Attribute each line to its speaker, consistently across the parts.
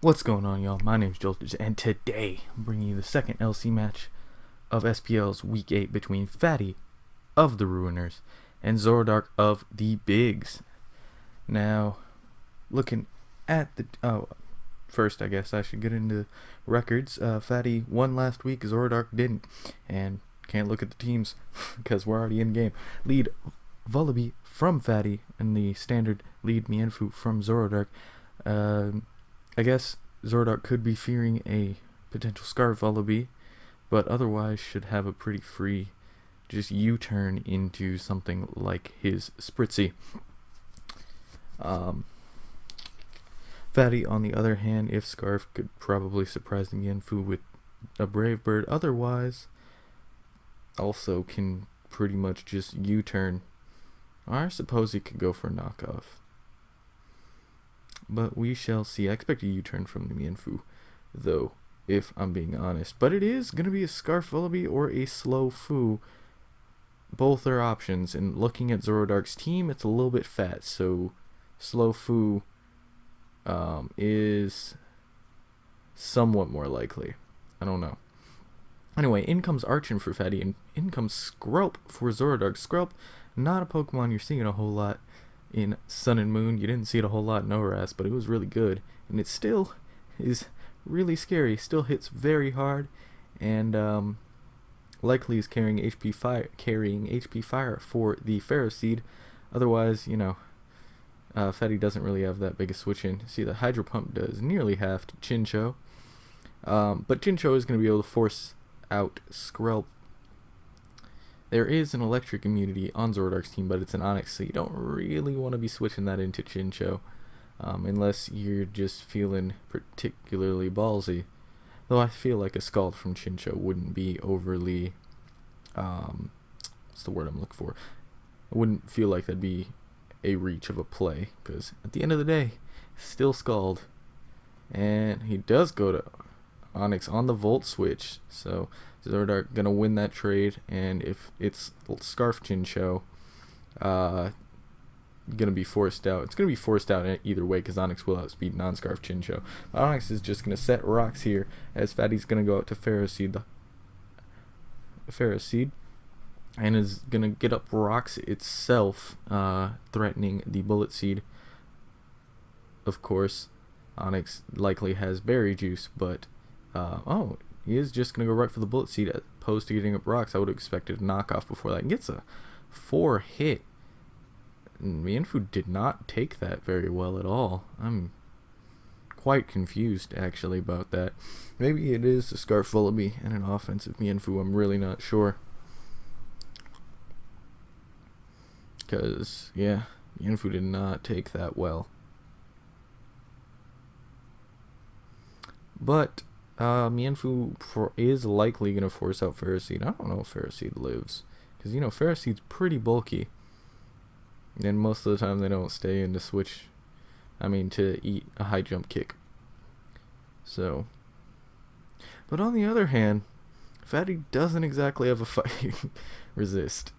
Speaker 1: What's going on, y'all? My name's Joltage, and today I'm bringing you the second LC match of SPL's Week 8 between Fatty of the Ruiners and Zorodark of the Bigs. Now, looking at the... first, I guess I should get into records. Fatty won last week, Zorodark didn't. And can't look at the teams because we're already in game. Lead Vullaby from Fatty, and the standard lead Mienfoo from Zorodark. I guess Zorodark could be fearing a potential Scarf Vullaby, but otherwise should have a pretty free just U-turn into something like his Spritzy. Fatty, on the other hand, if Scarf, could probably surprise the Mienfoo with a Brave Bird. Otherwise, also can pretty much just U-turn. I suppose he could go for a knockoff. But we shall see. I expect a U-turn from the Mienfoo, though, if I'm being honest. But it is going to be a Scarf Vullaby or a Slow Foo. Both are options. And looking at Zorodark's team, it's a little bit fat. So, Slow Foo is somewhat more likely. I don't know. Anyway, in comes Archon for Fatty, and in comes Skrelp for Zorodark. Skrelp, not a Pokemon you're seeing a whole lot in Sun and Moon. You didn't see it a whole lot in Noras, but it was really good. And it still is really scary. Still hits very hard, and likely is carrying HP fire for the Ferroseed. Otherwise, you know, Fatty doesn't really have that big a switch in. See, the Hydro Pump does nearly half to Chinchou. But Chinchou is going to be able to force out Skrelp. There is an electric immunity on Zorodark's team, but it's an Onix, so you don't really want to be switching that into Chinchou, unless you're just feeling particularly ballsy. Though I feel like a Scald from Chinchou wouldn't be overly, what's the word I'm looking for? I wouldn't feel like that'd be a reach of a play, because at the end of the day, still Scald. And he does go to Onix on the Volt switch, so Zorodark gonna win that trade, and if it's Scarf Chinchou, gonna be forced out. It's gonna be forced out either way, because Onix will outspeed non-Scarf Chinchou. Onix is just gonna set rocks here, as Fatty's gonna go out to Ferroseed, and is gonna get up rocks itself, threatening the Bullet Seed. Of course, Onix likely has Berry Juice, but oh, he is just going to go right for the Bullet Seed as opposed to getting up rocks. I would have expected a knockoff before that. And gets a 4-hit. Mienfoo did not take that very well at all. I'm quite confused, actually, about that. Maybe it is a Scarf Vullaby and an offensive Mienfoo. I'm really not sure. Because, yeah, Mienfoo did not take that well. But Mienfoo is likely going to force out Ferroseed. I don't know if Ferroseed lives, because, you know, Ferroseed's pretty bulky, and most of the time they don't stay in to switch, to eat a high jump kick. So, but on the other hand, Fatty doesn't exactly have a fighting resist.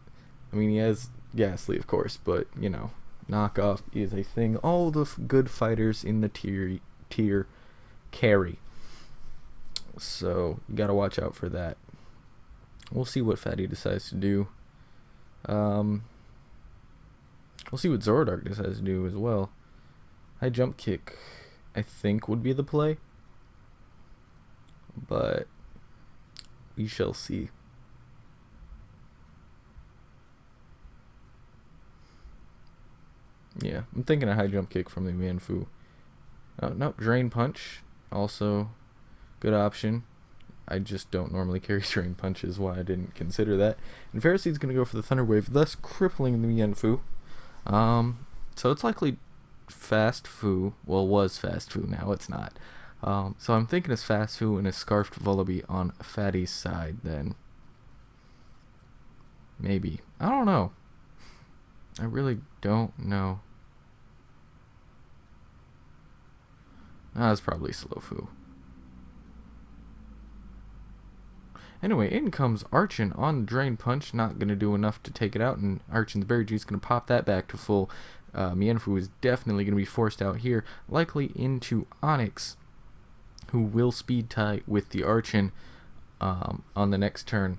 Speaker 1: He has Ghastly, of course, but, you know, knockoff is a thing. All the good fighters in the tier carry. So, you gotta watch out for that. We'll see what Fatty decides to do. We'll see what Zorodark decides to do as well. High jump kick, I think, would be the play. But we shall see. Yeah, I'm thinking a high jump kick from the Mienfoo. No, Drain Punch, also good option. I just don't normally carry Drain Punches, why I didn't consider that. And Ferroseed's going to go for the Thunder Wave, thus crippling the Mienfoo. So it's likely Fast Foo. Well, was Fast Foo, now it's not. So I'm thinking it's Fast Foo and a Scarfed Vullaby on Fatty's side then. Maybe. I don't know. I really don't know. It's probably Slow Foo. Anyway, in comes Archon on Drain Punch. Not going to do enough to take it out, and Archon's Berry Juice going to pop that back to full. Mienfoo is definitely going to be forced out here, likely into Onix. who will speed tie with the Archon on the next turn.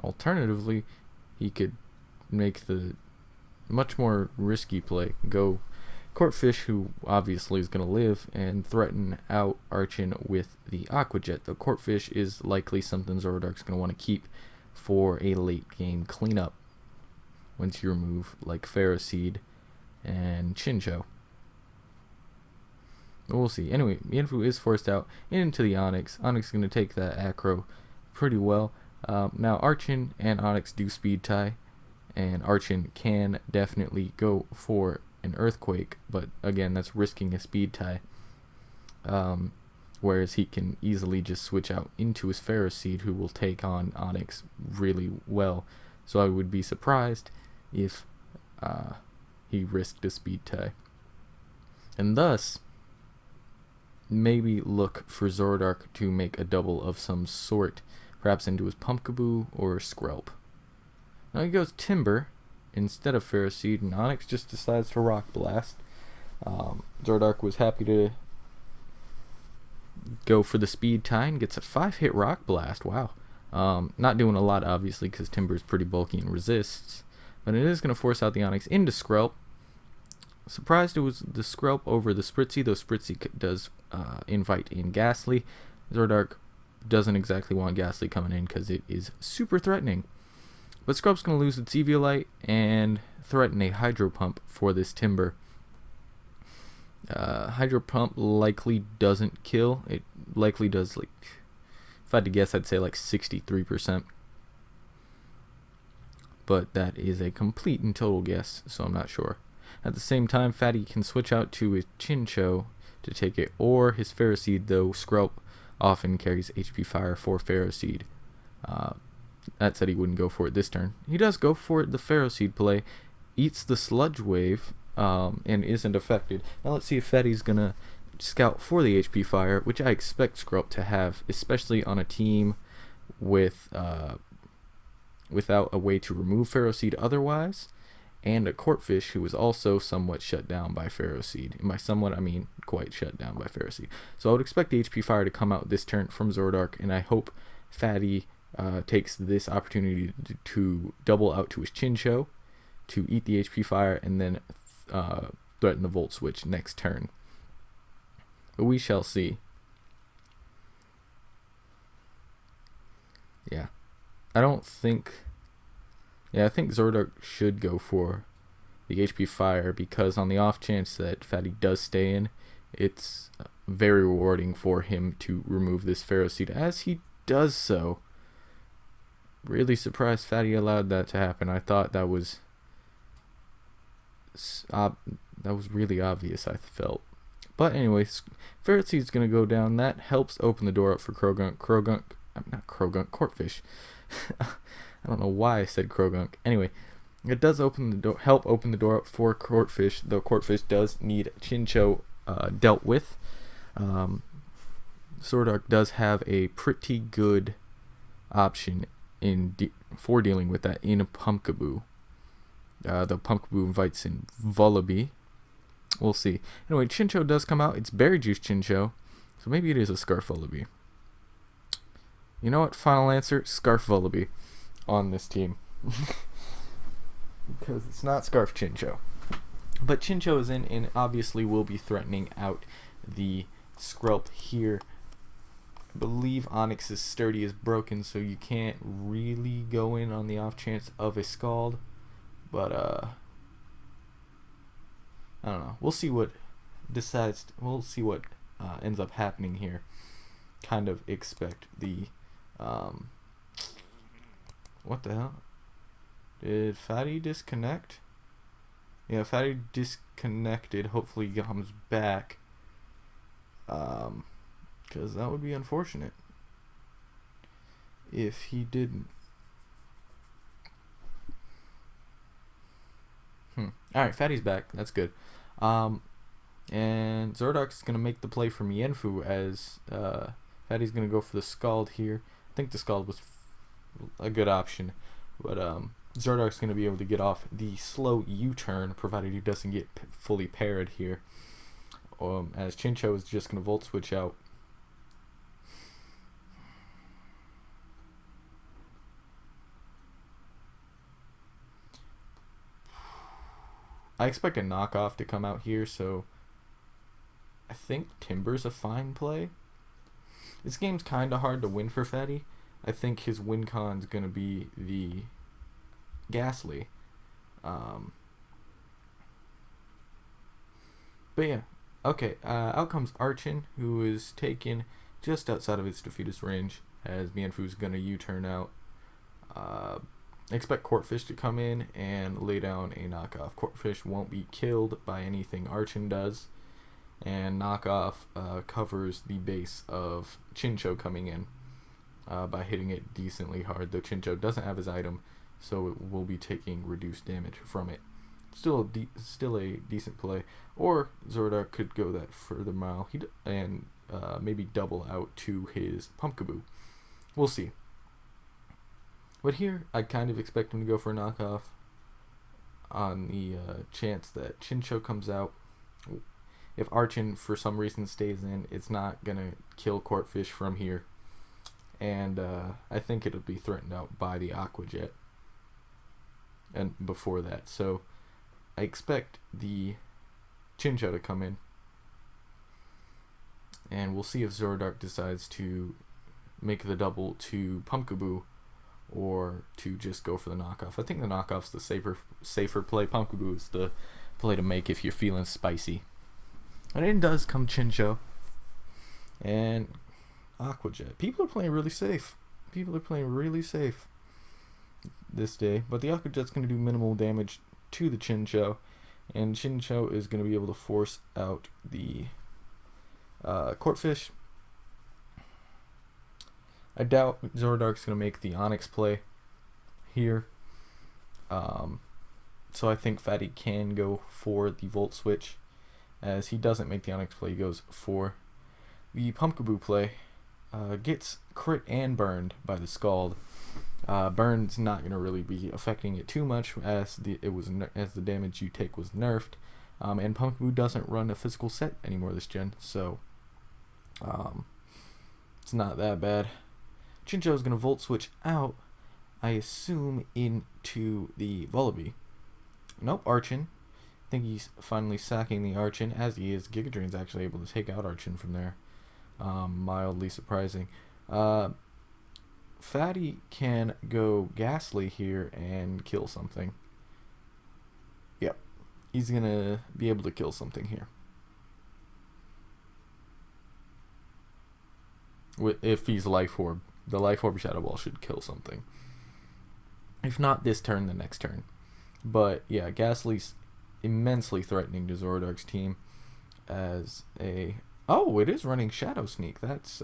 Speaker 1: Alternatively, he could make the much more risky play, go Courtfish, who obviously is going to live, and threaten out Archon with the Aquajet. The Courtfish is likely something Zorodark's going to want to keep for a late game cleanup once you remove like Ferroseed and Chincho. We'll see. Anyway, Mienfoo is forced out into the Onyx. Onyx is going to take that Acro pretty well. Now Archon and Onyx do speed tie, and Archon can definitely go for an Earthquake, but again, that's risking a speed tie. Whereas he can easily just switch out into his Ferroseed, who will take on Onyx really well. So I would be surprised if he risked a speed tie. And thus, maybe look for Zorodark to make a double of some sort, perhaps into his Pumpkaboo or Skrelp. Now he goes Timber instead of Ferroseed, and Onyx just decides to Rock Blast. Zorodark was happy to go for the speed tie and gets a 5-hit Rock Blast. Wow. Not doing a lot, obviously, because Timber is pretty bulky and resists, but it is going to force out the Onyx into Skrelp. Surprised it was the Skrelp over the Spritzy, though Spritzy does invite in Ghastly. Zorodark doesn't exactly want Ghastly coming in because it is super threatening. But Skrelp's going to lose its Eviolite and threaten a Hydro Pump for this Timber. Hydro Pump likely doesn't kill. It likely does, like, if I had to guess, I'd say like 63%. But that is a complete and total guess, so I'm not sure. At the same time, Fatty can switch out to his Chincho to take it, or his Ferroseed, though Skrelp often carries HP Fire for Ferroseed. That said, he wouldn't go for it this turn. He does go for it, the Ferroseed play, eats the Sludge Wave, and isn't affected. Now let's see if Fatty's going to scout for the HP Fire, which I expect Skrelp to have, especially on a team with without a way to remove Ferroseed otherwise, and a Courtfish who is also somewhat shut down by Ferroseed. And by somewhat, I mean quite shut down by Ferroseed. So I would expect the HP Fire to come out this turn from Zorodark, and I hope Fatty takes this opportunity to double out to his Chincho to eat the HP Fire and then threaten the Volt Switch next turn. But we shall see. Yeah. I think Zorodark should go for the HP Fire, because on the off chance that Fatty does stay in, it's very rewarding for him to remove this Ferroseed as he does so. Really surprised Fatty allowed that to happen. I thought that was really obvious, I felt. But anyways, Ferroseed's going to go down. That helps open the door up for Courtfish. I don't know why I said Krogunk. Anyway, it does help open the door up for Courtfish, though Courtfish does need Chincho dealt with. Zorodark does have a pretty good option for dealing with that in a Pumpkaboo. The Pumpkaboo invites in Vullaby. We'll see. Anyway, Chincho does come out. It's Berry Juice Chincho, so maybe it is a Scarf Vullaby. You know what? Final answer, Scarf Vullaby on this team. Because it's not Scarf Chincho. But Chincho is in and obviously will be threatening out the Skrelp here. I believe Onyx's Sturdy is broken, so you can't really go in on the off chance of a Scald. But I don't know. We'll see what ends up happening here. Kind of expect the what the hell? Did Fatty disconnect? Yeah, Fatty disconnected. Hopefully he comes back. Because that would be unfortunate if he didn't. Alright, Fatty's back. That's good. And Zorodark's going to make the play for Mienfoo as Fatty's going to go for the Scald here. I think the Scald was a good option. But Zorodark's going to be able to get off the slow U-turn, provided he doesn't get fully parried here. As Chincho is just going to Volt Switch out. I expect a knockoff to come out here, so I think Timber's a fine play. This game's kind of hard to win for Fatty. I think his win con's going to be the Ghastly. But yeah. Okay, out comes Archon, who is taken just outside of its defeatist range, as Mianfu's going to U-turn out. Expect Courtfish to come in and lay down a knockoff. Courtfish won't be killed by anything Archon does, and knockoff covers the base of Chincho coming in by hitting it decently hard, though Chincho doesn't have his item, so it will be taking reduced damage from it. Still a decent play. Or Zorodark could go that further mile and maybe double out to his Pumpkaboo. We'll see. But here, I kind of expect him to go for a knockoff on the chance that Chincho comes out. If Archon, for some reason, stays in, it's not going to kill Courtfish from here. And I think it'll be threatened out by the Aqua Jet. And before that. So I expect the Chincho to come in. And we'll see if Zorodark decides to make the double to Pumpkaboo or to just go for the knockoff. I think the knockoff's the safer play. Pumpkaboo is the play to make if you're feeling spicy. And in does come Chincho. And Aqua Jet. People are playing really safe. This day. But the Aqua Jet's going to do minimal damage to the Chincho. And Chincho is going to be able to force out the Courtfish. I doubt Zorodark's going to make the Onyx play here. So I think Fatty can go for the Volt Switch. As he doesn't make the Onyx play, he goes for the Pumpkaboo play. Gets crit and burned by the Scald. Burn's not going to really be affecting it too much, as the damage you take was nerfed. And Pumpkaboo doesn't run a physical set anymore this gen, so it's not that bad. Chincho is going to Volt Switch out, I assume, into the Vullaby. Nope, Archon. I think he's finally sacking the Archon, as he is. Giga Drain's actually able to take out Archon from there. Mildly surprising. Fatty can go Ghastly here and kill something. Yep. He's going to be able to kill something here. If he's Life Orb. The Life Orb Shadow Ball should kill something. If not this turn, the next turn. But yeah, Ghastly's immensely threatening to Zorodark's team as a... Oh, it is running Shadow Sneak. That's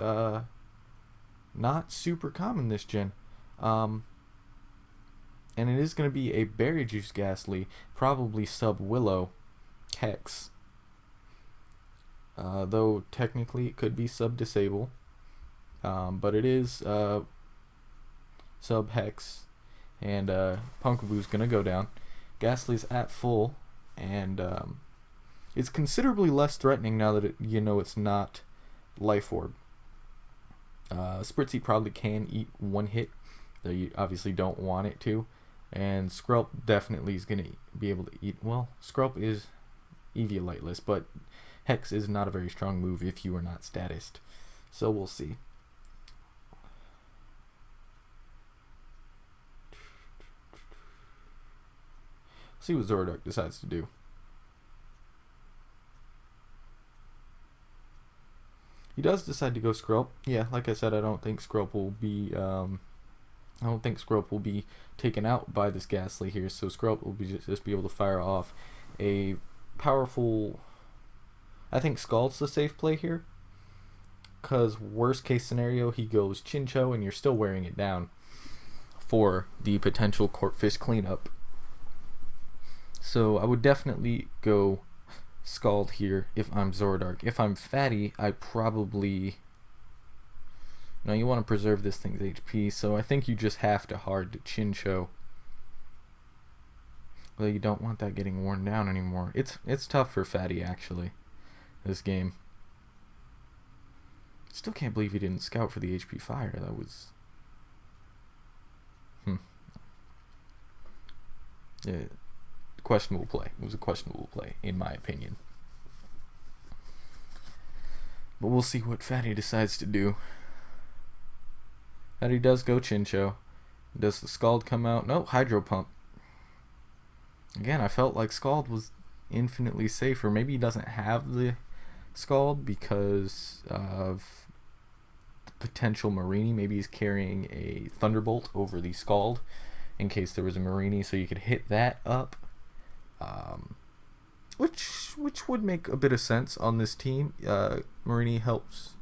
Speaker 1: not super common this gen. And it is going to be a Berry Juice Ghastly, probably sub Willow Hex. Though technically it could be sub Disable. But it is sub Hex. And Pumpkaboo's going to go down. Ghastly's at full. And it's considerably less threatening now that it's not Life Orb. Spritzy probably can eat one hit, though you obviously don't want it to. And Skrelp definitely is going to be able to eat... Well, Skrelp is Evioliteless, but Hex is not a very strong move if you are not statused. So we'll see. See what Zorodark decides to do. He does decide to go Skrelp. Yeah, like I said, I don't think Skrelp will be taken out by this Ghastly here. So Skrelp will just be able to fire off a powerful... I think Scald's the safe play here, because worst case scenario, he goes Chincho and you're still wearing it down for the potential Courtfish cleanup. So I would definitely go Scald here if I'm Zorodark. If I'm Fatty, I probably... Now you want to preserve this thing's HP, so I think you just have to hard to Chincho Well, you don't want that getting worn down anymore. It's tough for Fatty, actually, this game. Still can't believe he didn't scout for the HP fire. That was... Yeah, questionable play. It was a questionable play, in my opinion. But we'll see what Fatty decides to do. Fatty does go Chincho. Does the Scald come out? No, Hydro Pump. Again, I felt like Scald was infinitely safer. Maybe he doesn't have the Scald because of the potential Marini. Maybe he's carrying a Thunderbolt over the Scald in case there was a Marini, so you could hit that up. Which would make a bit of sense on this team. Marini helps.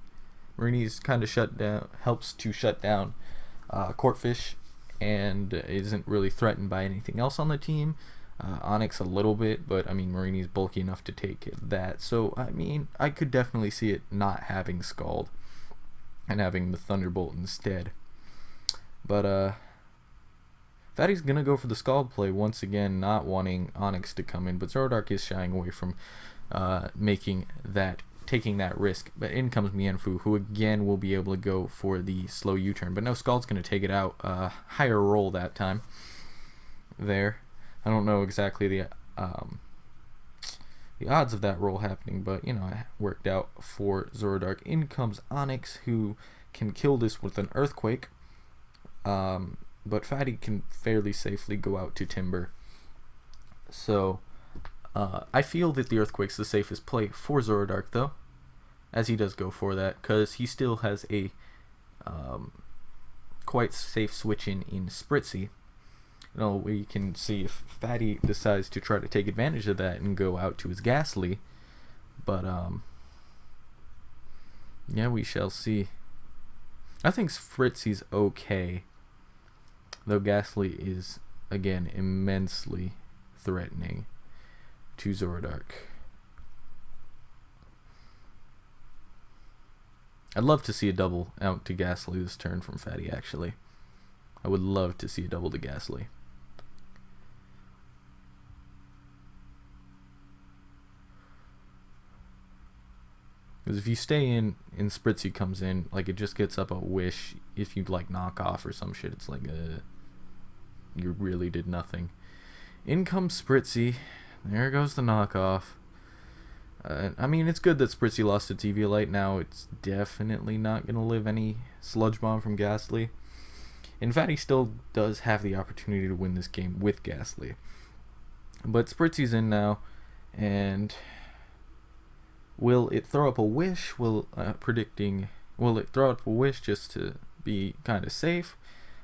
Speaker 1: Marini's kind of helps to shut down Corphish, and isn't really threatened by anything else on the team. Onyx a little bit, but I mean Marini's bulky enough to take that. So I mean I could definitely see it not having Scald and having the Thunderbolt instead. But Fatty's gonna go for the Scald play once again, not wanting Onyx to come in, but Zorodark is shying away from taking that risk. But in comes Mienfu, who again will be able to go for the slow U-turn. But no, Scald's gonna take it out. Higher roll that time. There. I don't know exactly the odds of that roll happening, but you know, it worked out for Zorodark. In comes Onyx, who can kill this with an Earthquake. But Fatty can fairly safely go out to Timber. So I feel that the Earthquake's the safest play for Zorodark, though, as he does go for that, because he still has a quite safe switch in Spritzy. You know, we can see if Fatty decides to try to take advantage of that and go out to his Ghastly. But yeah, we shall see. I think Spritzy's okay, though Ghastly is again immensely threatening to Zorodark. I'd love to see a double out to Ghastly this turn from Fatty, actually. I would love to see a double to Ghastly. Because if you stay in Spritzy comes in, like, it just gets up a wish. If you like knock off or some shit, it's like you really did nothing. In comes Spritzy. There goes the knockoff. I mean, it's good that Spritzy lost its Eviolite. Now it's definitely not going to live any Sludge Bomb from Ghastly. In fact, he still does have the opportunity to win this game with Ghastly. But Spritzy's in now, and will it throw up a wish? Will it throw up a wish just to be kind of safe?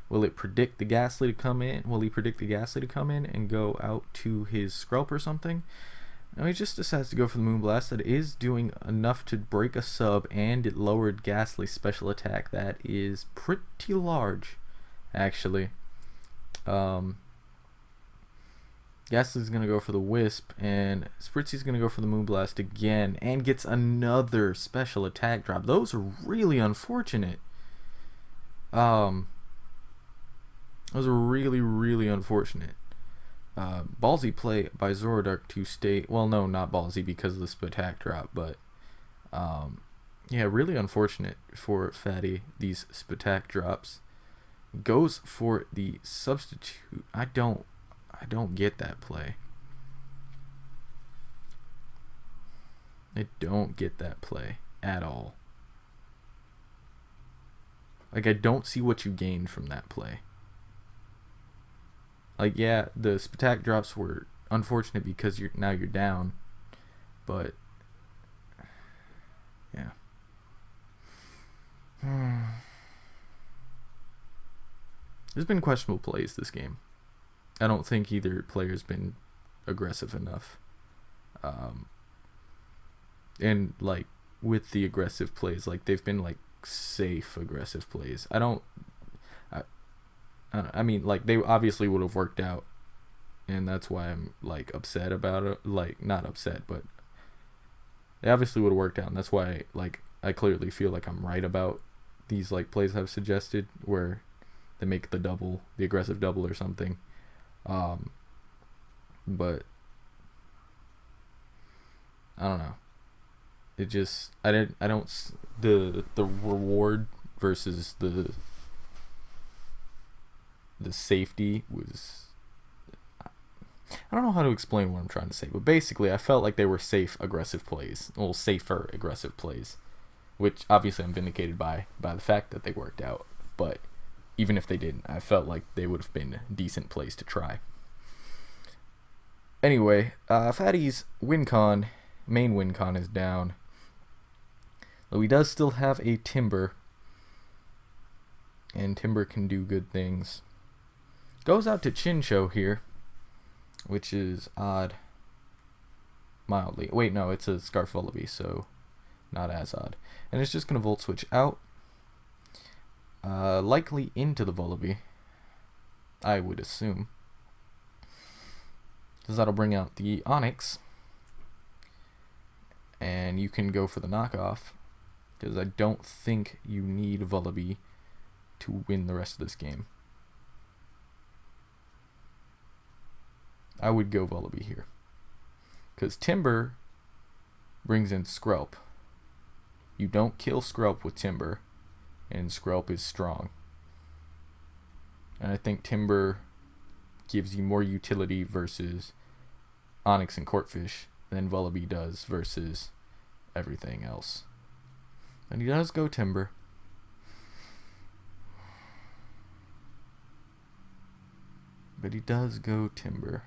Speaker 1: Will it predict the Ghastly to come in? Will he predict the Ghastly to come in and go out to his Skrelp or something? No, he just decides to go for the Moonblast. That is doing enough to break a sub, and it lowered Ghastly's special attack. That is pretty large, actually. Ghastly's going to go for the Wisp, and Spritzy's going to go for the Moonblast again, and gets another special attack drop. Those are really unfortunate. Those are really, really unfortunate. Ballsy play by Zorodark to stay... Well, no, not ballsy because of the Spatak drop, but... yeah, really unfortunate for Fatty, these Spatak drops. Goes for the substitute. I don't get that play. I don't get that play at all. Like, I don't see what you gained from that play. Like, yeah, the Spatak drops were unfortunate because you're down, but yeah. There's been questionable plays this game. I don't think either player's been aggressive enough. And like with the aggressive plays, like they've been like safe aggressive plays. I mean, like, they obviously would have worked out, and that's why I'm, like, upset about it. Like, not upset, but they obviously would have worked out, and that's why, like, I clearly feel like I'm right about these, like, plays I've suggested, where they make the aggressive double or something. but I don't know. It just the reward versus the safety was, I don't know how to explain what I'm trying to say, but basically I felt like they were safer aggressive plays, which obviously I'm vindicated by the fact that they worked out, but even if they didn't, I felt like they would have been decent plays to try. Anyway, Fatty's main win con is down, though he does still have a Timber, and Timber can do good things. Goes out to Chincho here, which is odd. Mildly. Wait, no, it's a Scarfullaby, so not as odd. And it's just going to Volt Switch out. Likely into the Vullaby, I would assume. Because that'll bring out the Onix. And you can go for the knockoff. Because I don't think you need Vullaby to win the rest of this game. I would go Vullaby here. Because Timber brings in Skrelp. You don't kill Skrelp with Timber, and Skrelp is strong. And I think Timber gives you more utility versus Onix and Corphish than Vullaby does versus everything else. And he does go Timber. But he does go Timber.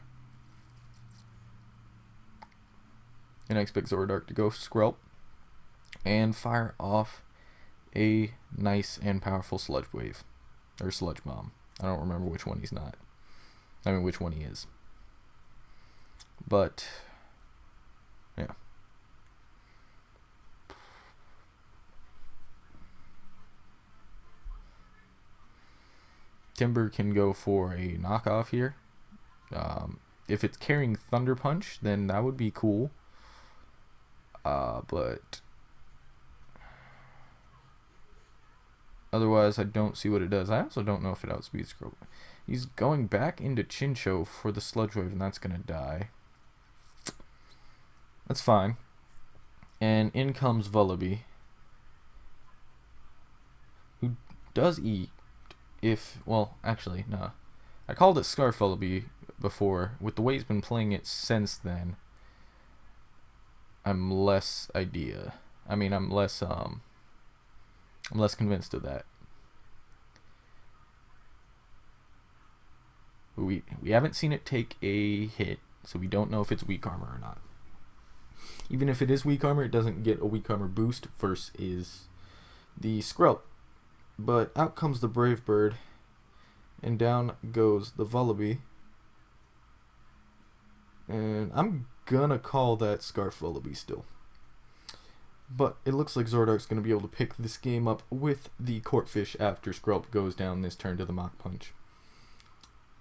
Speaker 1: And I expect Zorodark to go Skrelp and fire off a nice and powerful Sludge Wave. Or Sludge Bomb. I don't remember which one he's not. I mean, which one he is. But, yeah. Timber can go for a knockoff here. If it's carrying Thunder Punch, then that would be cool. But otherwise, I don't see what it does. I also don't know if it outspeeds Skrelp. He's going back into Chincho for the Sludge Wave, and that's going to die. That's fine. And in comes Vullaby, who does eat well, actually, no. I called it Scarfullaby before. With the way he's been playing it since then, I'm less convinced of that. We haven't seen it take a hit, so we don't know if it's weak armor or not. Even if it is weak armor, it doesn't get a weak armor boost versus the Skrelp. But out comes the Brave Bird, and down goes the Vullaby. And I'm gonna call that Scarfullaby still. But it looks like Zorodark's gonna be able to pick this game up with the Corphish after Skrelp goes down this turn to the Mach Punch.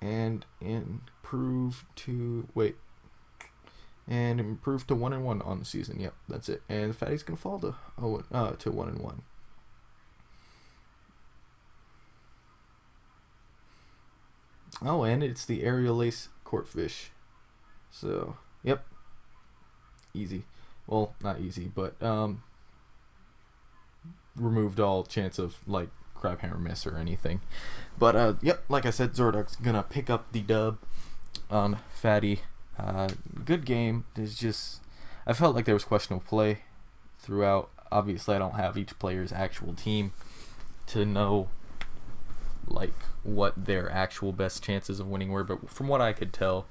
Speaker 1: And improve to 1-1 on the season. Yep, that's it. And Fatty's gonna fall to 1-1. Oh, and it's the Aerial Ace Corphish. So, yep. Easy. Well, not easy, but removed all chance of like Crab Hammer Miss or anything. But yep, like I said, Zorodark's gonna pick up the dub on Fatty. Good game. There's just, I felt like there was questionable play throughout. Obviously, I don't have each player's actual team to know like what their actual best chances of winning were, but from what I could tell,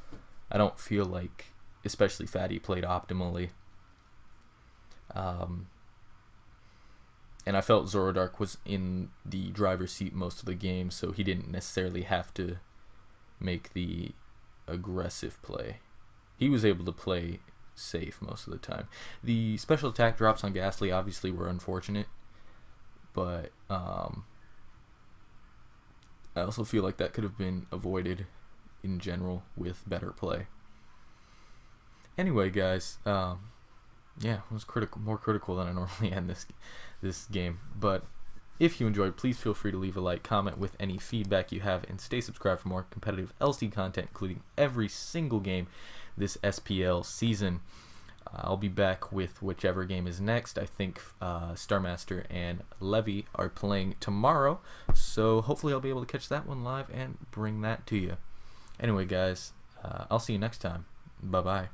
Speaker 1: I don't feel like especially Fatty played optimally. And I felt Zorodark was in the driver's seat most of the game, so he didn't necessarily have to make the aggressive play. He was able to play safe most of the time. The special attack drops on Ghastly obviously were unfortunate, but I also feel like that could have been avoided in general with better play. Anyway, guys, yeah, it was more critical than I normally end this game. But if you enjoyed, please feel free to leave a like, comment with any feedback you have, and stay subscribed for more competitive LC content, including every single game this SPL season. I'll be back with whichever game is next. I think Starmaster and Levy are playing tomorrow, so hopefully I'll be able to catch that one live and bring that to you. Anyway, guys, I'll see you next time. Bye-bye.